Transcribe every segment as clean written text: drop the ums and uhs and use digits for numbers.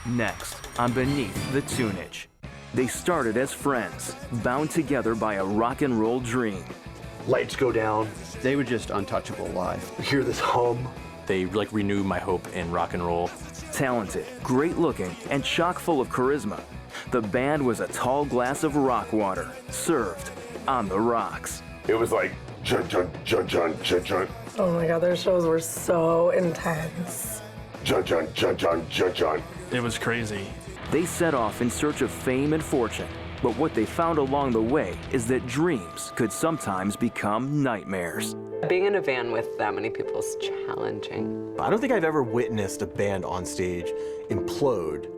Next, on Beneath the Tunage. They started as friends, bound together by a rock and roll dream. Lights go down. They were just untouchable live. You hear this hum. They renew my hope in rock and roll. Talented, great looking, and chock full of charisma, the band was a tall glass of rock water, served on the rocks. It was like, jun, jun, jun, jun, jun, jun. Oh my God, their shows were so intense. Jun, jun, jun, jun, jun, jun. It was crazy. They set off in search of fame and fortune, but what they found along the way is that dreams could sometimes become nightmares. Being in a van with that many people is challenging. I don't think I've ever witnessed a band on stage implode.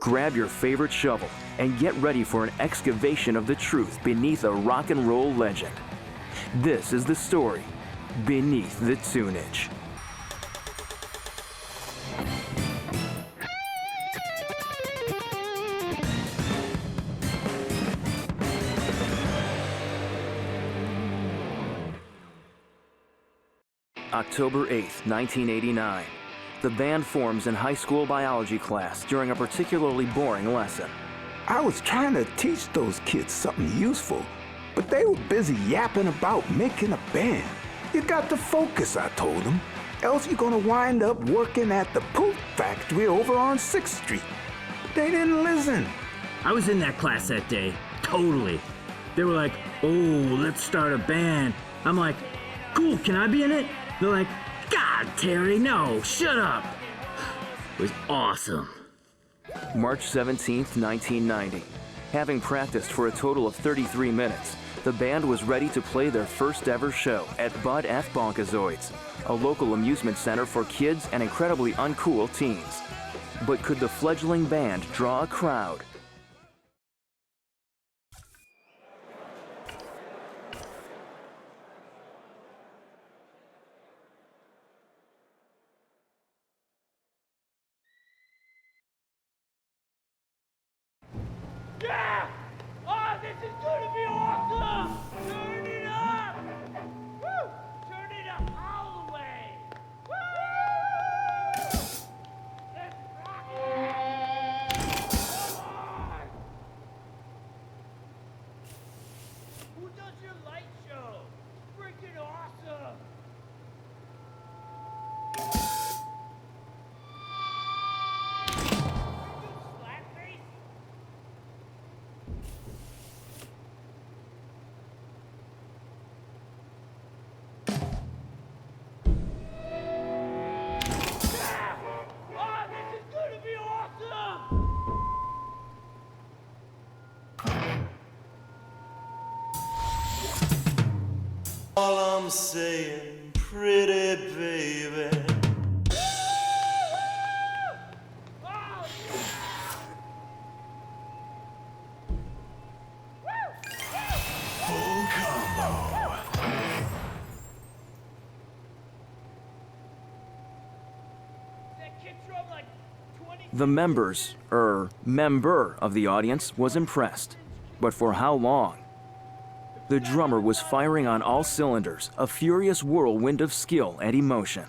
Grab your favorite shovel and get ready for an excavation of the truth beneath a rock and roll legend. This is the story Beneath the Tunage. October 8th, 1989. The band forms in high school biology class during a particularly boring lesson. I was trying to teach those kids something useful, but they were busy yapping about making a band. You got to focus, I told them, else you're gonna wind up working at the poop factory over on 6th Street. But they didn't listen. I was in that class that day, totally. They were like, oh, let's start a band. I'm like, cool, can I be in it? They're like, God, Terry, no, shut up. It was awesome. March 17th, 1990. Having practiced for a total of 33 minutes, the band was ready to play their first ever show at Bud F. Bonkazoids, a local amusement center for kids and incredibly uncool teens. But could the fledgling band draw a crowd? Yeah! Oh, this is gonna be awesome! Turn it up! Woo! Turn it up all the way! Woo! Let's rock it! Come on! Who does your light show? Freaking awesome! All I'm saying, pretty baby. Full combo. The member of the audience was impressed. But for how long? The drummer was firing on all cylinders, a furious whirlwind of skill and emotion.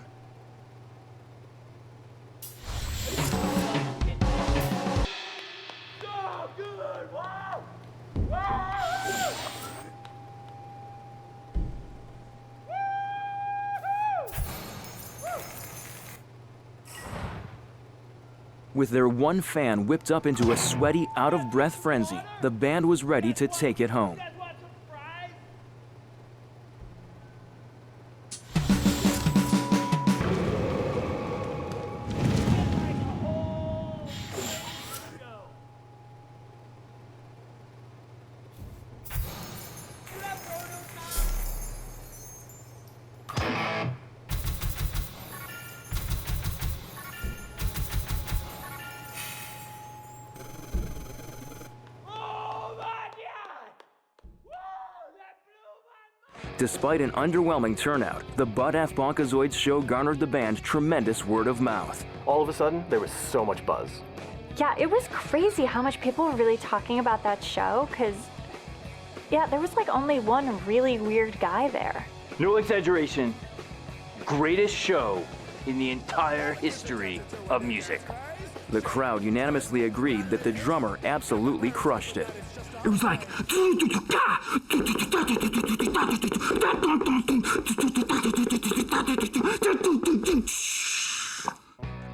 With their one fan whipped up into a sweaty, out-of-breath frenzy, the band was ready to take it home. Despite an underwhelming turnout, the Bud F. Bonkazoids show garnered the band tremendous word of mouth. All of a sudden, there was so much buzz. Yeah, it was crazy how much people were really talking about that show, because, yeah, there was like only one really weird guy there. No exaggeration. Greatest show in the entire history of music. The crowd unanimously agreed that the drummer absolutely crushed it. It was like...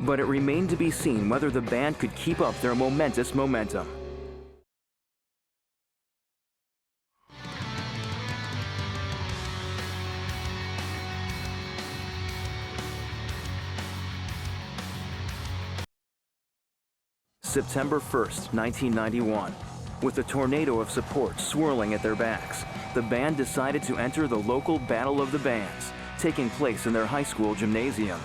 But it remained to be seen whether the band could keep up their momentous momentum. September 1st, 1991. With a tornado of support swirling at their backs, the band decided to enter the local Battle of the Bands, taking place in their high school gymnasium.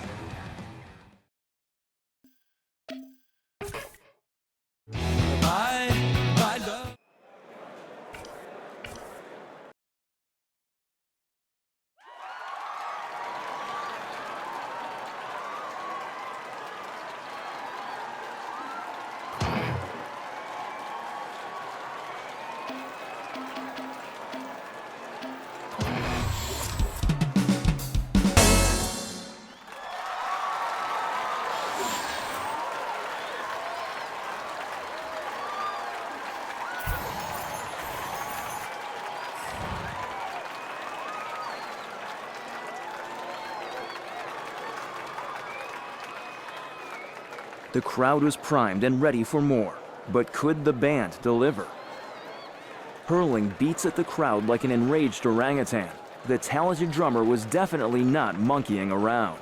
The crowd was primed and ready for more, but could the band deliver? Hurling beats at the crowd like an enraged orangutan, the talented drummer was definitely not monkeying around.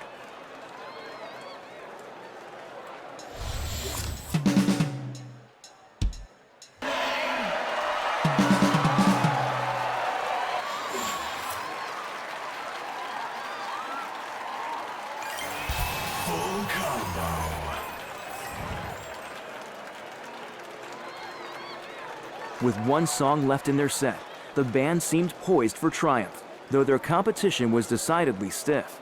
Full combo. With one song left in their set, the band seemed poised for triumph, though their competition was decidedly stiff.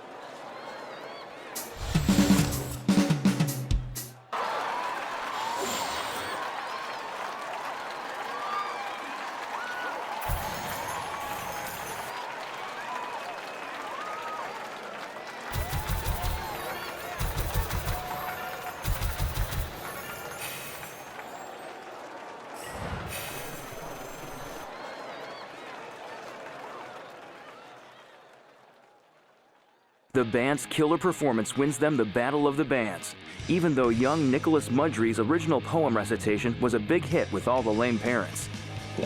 The band's killer performance wins them the Battle of the Bands, even though young Nicholas Mudry's original poem recitation was a big hit with all the lame parents.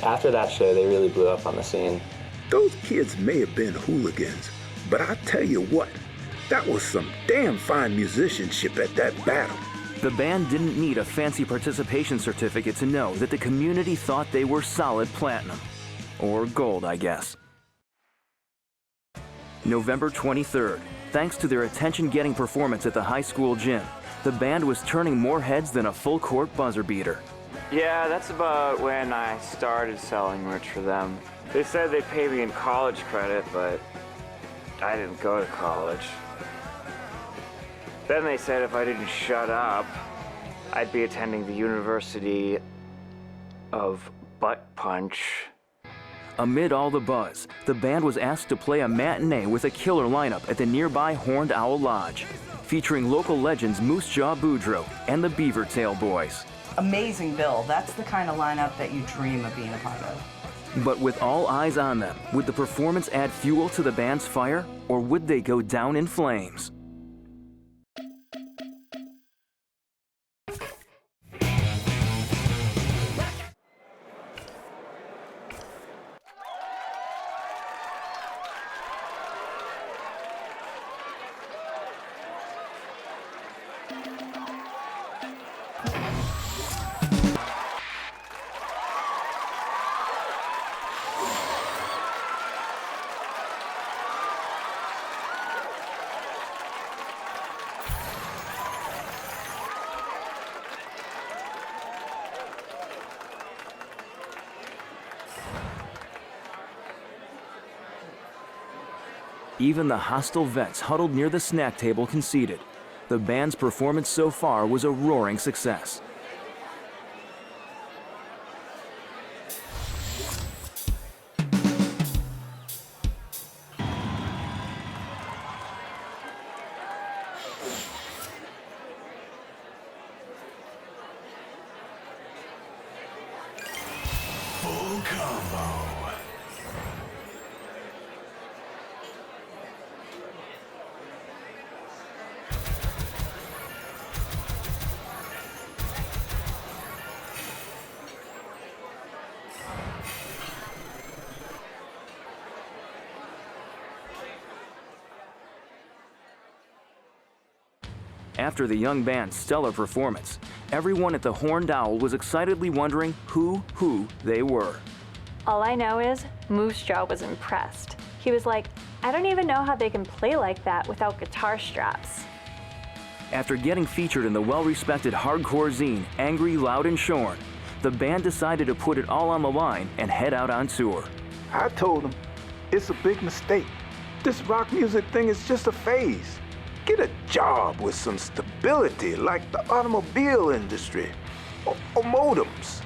After that show, they really blew up on the scene. Those kids may have been hooligans, but I tell you what, that was some damn fine musicianship at that battle. The band didn't need a fancy participation certificate to know that the community thought they were solid platinum. Or gold, I guess. November 23rd. Thanks to their attention-getting performance at the high school gym, the band was turning more heads than a full-court buzzer beater. Yeah, that's about when I started selling merch for them. They said they'd pay me in college credit, but I didn't go to college. Then they said if I didn't shut up, I'd be attending the University of Butt Punch. Amid all the buzz, the band was asked to play a matinee with a killer lineup at the nearby Horned Owl Lodge, featuring local legends Moose Jaw Boudreaux and the Beaver Tail Boys. Amazing bill. That's the kind of lineup that you dream of being a part of. But with all eyes on them, would the performance add fuel to the band's fire, or would they go down in flames? Even the hostile vets huddled near the snack table conceded. The band's performance so far was a roaring success. Double combo. After the young band's stellar performance, everyone at the Horned Owl was excitedly wondering who they were. All I know is Moose Jaw was impressed. He was like, I don't even know how they can play like that without guitar straps. After getting featured in the well-respected hardcore zine Angry, Loud, and Shorn, the band decided to put it all on the line and head out on tour. I told him, it's a big mistake. This rock music thing is just a phase. Get a job with some stability like the automobile industry or modems.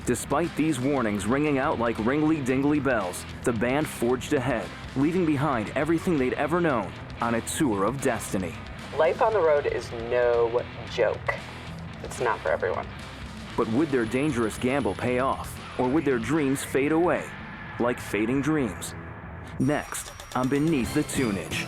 Despite these warnings ringing out like ringly-dingly bells, the band forged ahead, leaving behind everything they'd ever known on a tour of destiny. Life on the road is no joke. It's not for everyone. But would their dangerous gamble pay off, or would their dreams fade away, like fading dreams? Next on Beneath the Tunage.